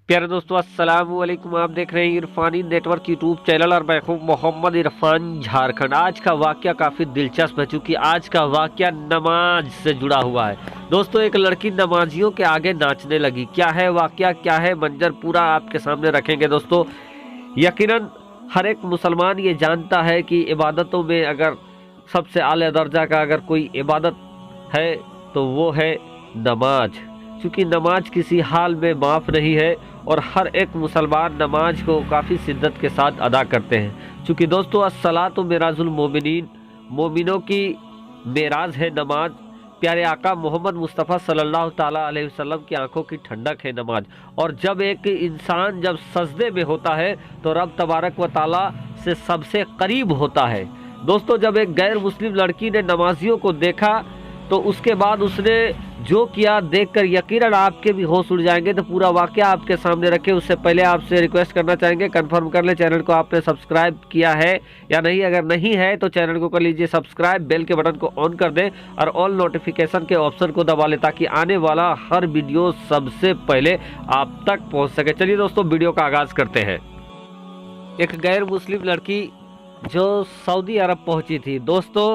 प्यारे दोस्तों, अस्सलाम वालेकुम। आप देख रहे हैं इरफानी नेटवर्क यूट्यूब चैनल और मैं हूं मोहम्मद इरफान झारखंड। आज का वाकया काफ़ी दिलचस्प है क्योंकि आज का वाकया नमाज से जुड़ा हुआ है। दोस्तों, एक लड़की नमाजियों के आगे नाचने लगी। क्या है वाकया, क्या है मंजर, पूरा आपके सामने रखेंगे दोस्तों। यकीनन हर एक मुसलमान ये जानता है कि इबादतों में अगर सबसे आला दर्जा का अगर कोई इबादत है तो वो है नमाज। क्योंकि नमाज किसी हाल में माफ़ नहीं है और हर एक मुसलमान नमाज को काफ़ी शिद्दत के साथ अदा करते हैं। क्योंकि दोस्तों, अस्सलातु मिराजुल मोमिनीन, मोमिनों की मेराज है नमाज। प्यारे आका मोहम्मद मुस्तफ़ा सल्लल्लाहु ताला अलैहि वसल्लम की आंखों की ठंडक है नमाज। और जब एक इंसान जब सजदे में होता है तो रब तबारक व ताला से सबसे करीब होता है। दोस्तों, जब एक गैर मुस्लिम लड़की ने नमाजियों को देखा तो उसके बाद उसने जो किया देखकर यकीनन आपके भी होश उड़ जाएंगे। तो पूरा वाकया आपके सामने रखे उससे पहले आपसे रिक्वेस्ट करना चाहेंगे, कंफर्म कर ले चैनल को आपने सब्सक्राइब किया है या नहीं। अगर नहीं है तो चैनल को कर लीजिए सब्सक्राइब, बेल के बटन को ऑन कर दें और ऑल नोटिफिकेशन के ऑप्शन को दबा लें ताकि आने वाला हर वीडियो सबसे पहले आप तक पहुँच सके। चलिए दोस्तों, वीडियो का आगाज़ करते हैं। एक गैर मुस्लिम लड़की जो सऊदी अरब पहुंची थी। दोस्तों,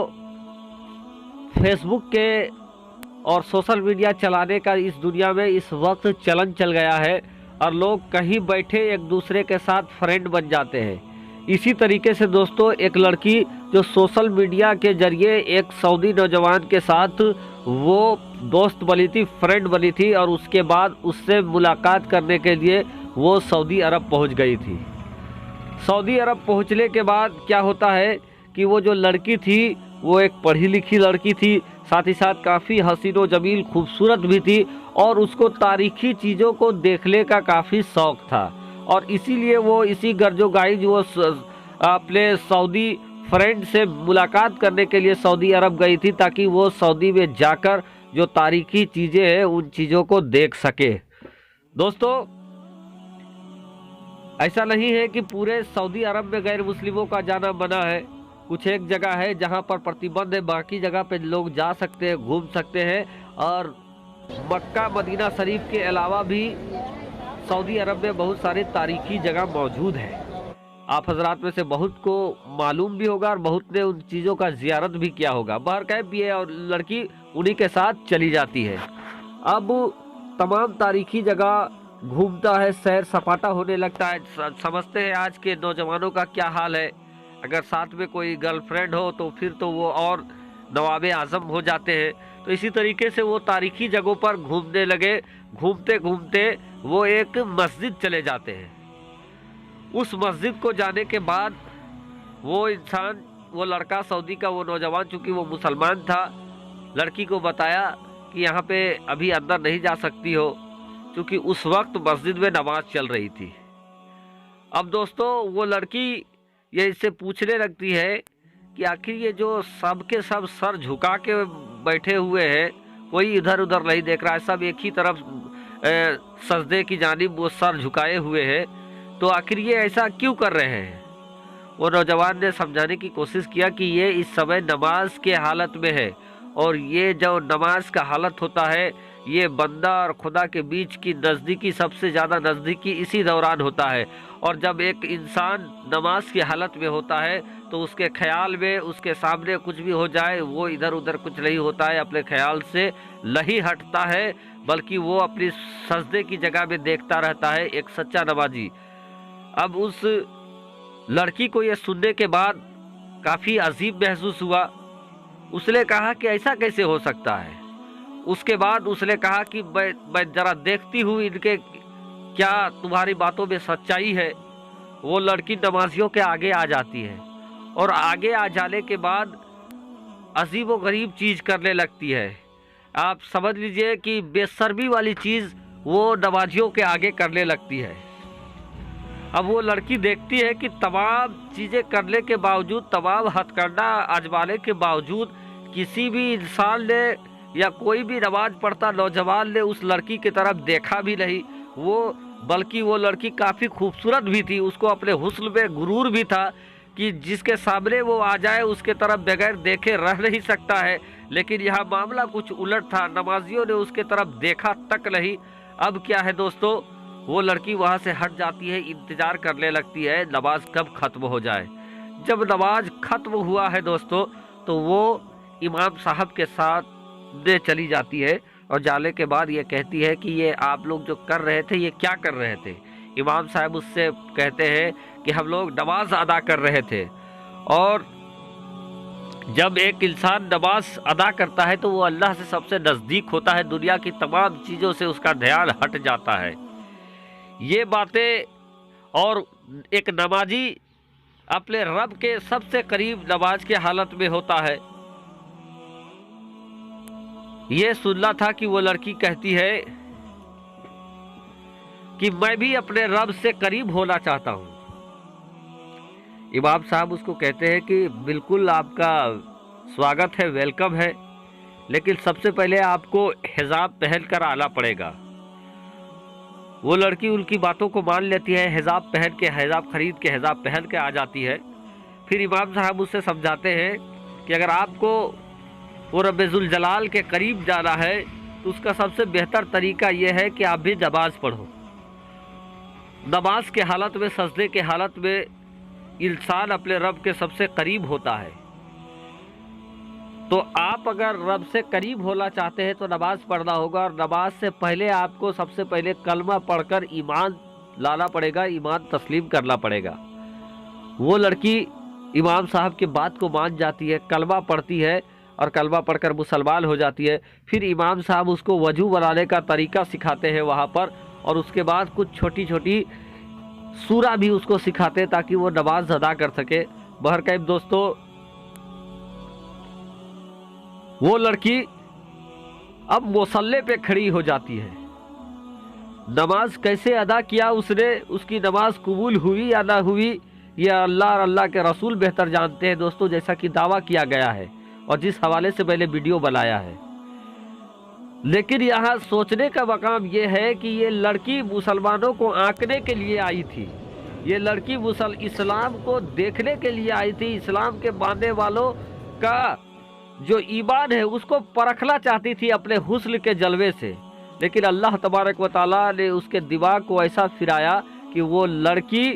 फेसबुक के और सोशल मीडिया चलाने का इस दुनिया में इस वक्त चलन चल गया है और लोग कहीं बैठे एक दूसरे के साथ फ्रेंड बन जाते हैं। इसी तरीके से दोस्तों, एक लड़की जो सोशल मीडिया के जरिए एक सऊदी नौजवान के साथ वो दोस्त बनी थी, फ्रेंड बनी थी और उसके बाद उससे मुलाकात करने के लिए वो सऊदी अरब पहुंच गई थी। सऊदी अरब पहुंचने के बाद क्या होता है कि वो जो लड़की थी वो एक पढ़ी लिखी लड़की थी, साथ ही साथ काफ़ी हसीन व जमील खूबसूरत भी थी और उसको तारीखी चीज़ों को देखने का काफ़ी शौक़ था। और इसीलिए वो इसी गर्जो गाइज वो अपने सऊदी फ्रेंड से मुलाकात करने के लिए सऊदी अरब गई थी ताकि वो सऊदी में जाकर जो तारीखी चीज़ें हैं उन चीज़ों को देख सके। दोस्तों, ऐसा नहीं है कि पूरे सऊदी अरब में गैर मुस्लिमों का जाना मना है। कुछ एक जगह है जहां पर प्रतिबंध है, बाकी जगह पे लोग जा सकते हैं, घूम सकते हैं। और मक्का मदीना शरीफ के अलावा भी सऊदी अरब में बहुत सारे तारीखी जगह मौजूद है। आप हजरात में से बहुत को मालूम भी होगा और बहुत ने उन चीज़ों का ज़ियारत भी किया होगा। बहरकैफ ये और लड़की उन्हीं के साथ चली जाती है। अब तमाम तारीखी जगह घूमता है, सैर सपाटा होने लगता है। समझते हैं आज के नौजवानों का क्या हाल है। अगर साथ में कोई गर्लफ्रेंड हो तो फिर तो वो और नवाबे आज़म हो जाते हैं। तो इसी तरीके से वो तारीखी जगहों पर घूमने लगे। घूमते घूमते वो एक मस्जिद चले जाते हैं। उस मस्जिद को जाने के बाद वो इंसान, वो लड़का सऊदी का वो नौजवान, चूँकि वो मुसलमान था, लड़की को बताया कि यहाँ पे अभी अंदर नहीं जा सकती हो, क्योंकि उस वक्त मस्जिद में नमाज चल रही थी। अब दोस्तों, वो लड़की ये इससे पूछने लगती है कि आखिर ये जो सब के सब सर झुका के बैठे हुए हैं, कोई इधर उधर नहीं देख रहा है, सब एक ही तरफ सजदे की जानिब वो सर झुकाए हुए हैं, तो आखिर ये ऐसा क्यों कर रहे हैं। वो नौजवान ने समझाने की कोशिश किया कि ये इस समय नमाज के हालत में है और ये जो नमाज का हालत होता है ये बंदा और खुदा के बीच की नज़दीकी, सबसे ज़्यादा नज़दीकी इसी दौरान होता है। और जब एक इंसान नमाज की हालत में होता है तो उसके ख्याल में उसके सामने कुछ भी हो जाए वो इधर उधर कुछ नहीं होता है, अपने ख्याल से नहीं हटता है, बल्कि वो अपनी सजदे की जगह में देखता रहता है, एक सच्चा नमाजी। अब उस लड़की को ये सुनने के बाद काफ़ी अजीब महसूस हुआ। उसने कहा कि ऐसा कैसे हो सकता है। उसके बाद उसने कहा कि मैं जरा देखती हूँ इनके क्या तुम्हारी बातों में सच्चाई है। वो लड़की नमाजियों के आगे आ जाती है और आगे आ जाने के बाद अजीब व गरीब चीज़ करने लगती है। आप समझ लीजिए कि बेशर्मी वाली चीज़ वो नमाजियों के आगे करने लगती है। अब वो लड़की देखती है कि तमाम चीज़ें करने के बावजूद, तमाम हथकंडा आजमाने के बावजूद किसी भी इंसान ने या कोई भी नमाज पढ़ता नौजवान ने उस लड़की की तरफ देखा भी नहीं। बल्कि वो लड़की काफ़ी खूबसूरत भी थी, उसको अपने हुस्न में गुरूर भी था कि जिसके सामने वो आ जाए उसके तरफ बगैर देखे रह नहीं सकता है। लेकिन यहाँ मामला कुछ उलट था, नमाजियों ने उसके तरफ देखा तक नहीं। अब क्या है दोस्तों, वो लड़की वहाँ से हट जाती है, इंतजार करने लगती है नमाज कब खत्म हो जाए। जब नमाज खत्म हुआ है दोस्तों, तो वो इमाम साहब के साथ दे चली जाती है और जाने के बाद ये कहती है कि ये आप लोग जो कर रहे थे ये क्या कर रहे थे। इमाम साहब उससे कहते हैं कि हम लोग नमाज अदा कर रहे थे। और जब एक इंसान नमाज अदा करता है तो वो अल्लाह से सबसे नज़दीक होता है, दुनिया की तमाम चीज़ों से उसका ध्यान हट जाता है। ये बातें, और एक नमाजी अपने रब के सबसे करीब नमाज के हालत में होता है। ये सुनना था कि वो लड़की कहती है कि मैं भी अपने रब से करीब होना चाहता हूँ। इमाम साहब उसको कहते हैं कि बिल्कुल आपका स्वागत है, वेलकम है, लेकिन सबसे पहले आपको हिजाब पहन कर आना पड़ेगा। वो लड़की उनकी बातों को मान लेती है, हिजाब पहन के, हिजाब खरीद के हिजाब पहन के आ जाती है। फिर इमाम साहब उससे समझाते हैं कि अगर आपको वो रब्बुल जलाल के करीब जाना है तो उसका सबसे बेहतर तरीका यह है कि आप भी नमाज पढ़ो। नमाज के हालत में, सजदे के हालत में इंसान अपने रब के सबसे करीब होता है। तो आप अगर रब से करीब होना चाहते हैं तो नमाज पढ़ना होगा, और नमाज से पहले आपको सबसे पहले कलमा पढ़कर ईमान लाना पड़ेगा, ईमान तस्लीम करना पड़ेगा। वो लड़की इमाम साहब की बात को मान जाती है, कलमा पढ़ती है और कलमा पढ़कर मुसलमान हो जाती है। फिर इमाम साहब उसको वजू बनाने का तरीका सिखाते हैं वहाँ पर, और उसके बाद कुछ छोटी छोटी सूरा भी उसको सिखाते हैं ताकि वो नमाज अदा कर सके। बहरकैफ दोस्तों, वो लड़की अब मुसल्ले पे खड़ी हो जाती है। नमाज कैसे अदा किया उसने, उसकी नमाज कबूल हुई या ना हुई, यह अल्लाह और अल्लाह के रसूल बेहतर जानते हैं दोस्तों, जैसा कि दावा किया गया है और जिस हवाले से मैंने वीडियो बनाया है। लेकिन यहाँ सोचने का मकाम ये है कि ये लड़की मुसलमानों को आंकने के लिए आई थी। ये लड़की इस्लाम को देखने के लिए आई थी, इस्लाम के मानने वालों का जो ईमान है उसको परखना चाहती थी अपने हुस्न के जलवे से। लेकिन अल्लाह तबारक व तआला ने उसके दिमाग को ऐसा फिराया कि वो लड़की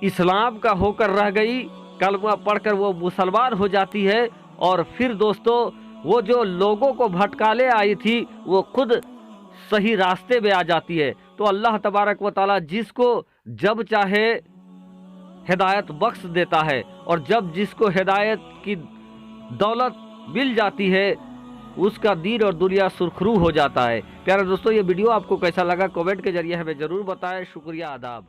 इस्लाम का होकर रह गई, कलमा पढ़कर वो मुसलमान हो जाती है। और फिर दोस्तों, वो जो लोगों को भटकाले आई थी वो खुद सही रास्ते में आ जाती है। तो अल्लाह तबारक व तआला जिसको जब चाहे हिदायत बख्श देता है, और जब जिसको हिदायत की दौलत मिल जाती है उसका दीन और दुनिया सुरखरू हो जाता है। प्यारे दोस्तों, ये वीडियो आपको कैसा लगा कमेंट के जरिए हमें ज़रूर बताएं। शुक्रिया, आदाब।